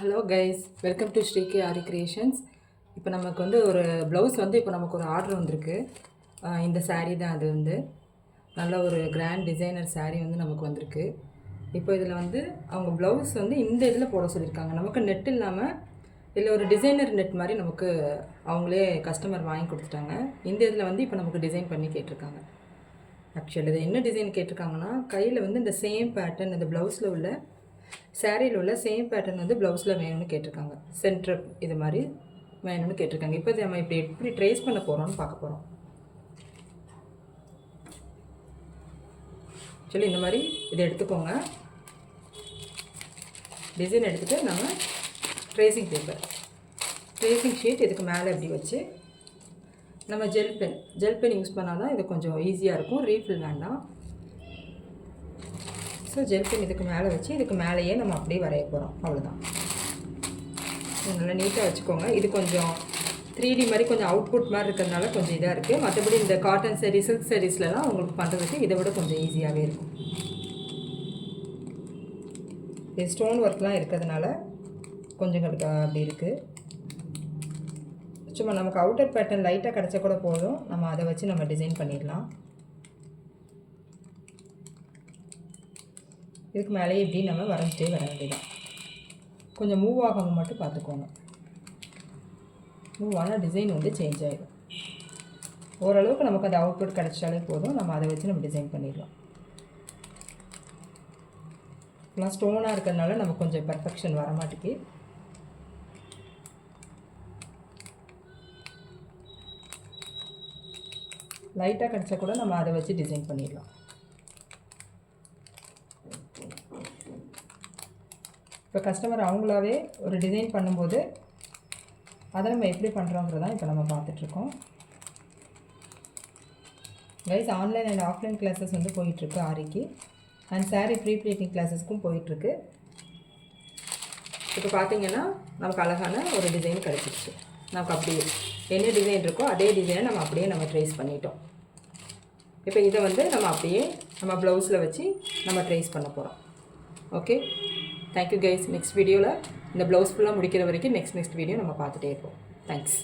Hello guys, welcome to ஸ்ரீகே ஆரி creations. இப்போ நமக்கு வந்து ஒரு ப்ளவுஸ் வந்து இப்போ நமக்கு ஒரு ஆர்டர் வந்திருக்கு. இந்த சாரீ தான் அது வந்து நல்ல ஒரு கிராண்ட் டிசைனர் சாரீ வந்து நமக்கு வந்திருக்கு. இப்போ இதில் வந்து அவங்க ப்ளவுஸ் வந்து இந்த இதில் போட சொல்லியிருக்காங்க. நமக்கு நெட் இல்லாமல் இதில் ஒரு டிசைனர் நெட் மாதிரி நமக்கு அவங்களே கஸ்டமர் வாங்கி கொடுத்துட்டாங்க. இந்த இதில் வந்து இப்போ நமக்கு டிசைன் பண்ணி கேட்டிருக்காங்க. ஆக்சுவலி இது என்ன டிசைன் கேட்டிருக்காங்கன்னா, கையில் வந்து இந்த சேம் பேட்டர்ன் இந்த ப்ளவுஸில் உள்ள சாரியில் உள்ள சேம் பேட்டர்ன் வந்து ப்ளவுஸில் வேணும்னு கேட்டிருக்காங்க. சென்டர் இது மாதிரி வேணும்னு கேட்டிருக்காங்க. இப்போ நம்ம இப்படி எப்படி ட்ரேஸ் பண்ண போகிறோம்னு பார்க்க போகிறோம். ஆக்சுவலி இந்த மாதிரி இதை எடுத்துக்கோங்க. டிசைன் எடுத்துகிட்டு நம்ம ட்ரேசிங் பேப்பர், ட்ரேசிங் ஷீட் இதுக்கு மேலே இப்படி வச்சு நம்ம ஜெல் பென் யூஸ் பண்ணால் தான் இது கொஞ்சம் ஈஸியாக இருக்கும். ரீஃபில் வேண்டாம். ஸோ ஜெல் பென் இதுக்கு மேலே வச்சு இதுக்கு மேலேயே நம்ம அப்படியே வரைய போகிறோம். அவ்வளோதான். நல்லா நீட்டாக வச்சுக்கோங்க. இது கொஞ்சம் 3D மாதிரி கொஞ்சம் அவுட்புட் மாதிரி இருக்கிறதுனால கொஞ்சம் இதாக இருக்குது. மற்றபடி இந்த காட்டன் சாரீ, சில்க் சாரீஸ்லாம் உங்களுக்கு பண்ணுறதுக்கு இதை விட கொஞ்சம் ஈஸியாகவே இருக்கும். இது ஸ்டோன் ஒர்க்லாம் இருக்கிறதுனால கொஞ்சம் அப்படி இருக்குது. சும்மா நமக்கு அவுட்டர் பேட்டர்ன் லைட்டாக கிடச்சா கூட போதும். நம்ம அதை வச்சு நம்ம டிசைன் பண்ணிடலாம். இதுக்கு மேலேயே இப்படி நம்ம வரைஞ்சிட்டே வர வேண்டியதான். கொஞ்சம் மூவ் ஆகாமல் மட்டும் பார்த்துக்கோங்க. மூவ் ஆனால் டிசைன் வந்து சேஞ்ச் ஆகிடும். ஓரளவுக்கு நமக்கு அந்த அவுட்புட் கிடச்சாலே போதும். நம்ம அதை வச்சு நம்ம டிசைன் பண்ணிடலாம். எல்லாம் ஸ்டோனாக இருக்கிறதுனால நமக்கு கொஞ்சம் பர்ஃபெக்ஷன் வர மாட்டேங்குது. லைட்டாக கிடச்சா கூட நம்ம அதை வச்சு டிசைன் பண்ணிடலாம். இப்போ கஸ்டமர் அவங்களாவே ஒரு டிசைன் பண்ணும்போது அதை நம்ம எப்படி பண்ணுறோங்கிறதான் இப்போ நம்ம பார்த்துட்ருக்கோம். Guys, online and offline classes வந்து போயிட்டுருக்கு ஆரிக்கு. அண்ட் சாரீ ப்ரீ ப்ளீட்டிங் கிளாஸஸ்க்கும் போயிட்டுருக்கு. இப்போ பார்த்திங்கன்னா நமக்கு அழகான ஒரு டிசைன் கிடச்சிருச்சு. நமக்கு அப்படியே என்ன டிசைன் இருக்கோ அதே டிசைனை நம்ம அப்படியே நம்ம ட்ரேஸ் பண்ணிட்டோம். இப்போ இதை வந்து நம்ம அப்படியே நம்ம ப்ளவுஸில் வச்சு நம்ம ட்ரேஸ் பண்ண போகிறோம். Okay, thank you guys. நெக்ஸ்ட் வீடியோவில் இந்த ப்ளவுஸ் ஃபுல்லாக முடிக்கிற வரைக்கும் நெக்ஸ்ட் வீடியோ நம்ம பார்த்துட்டே இருப்போம். தேங்க்ஸ்.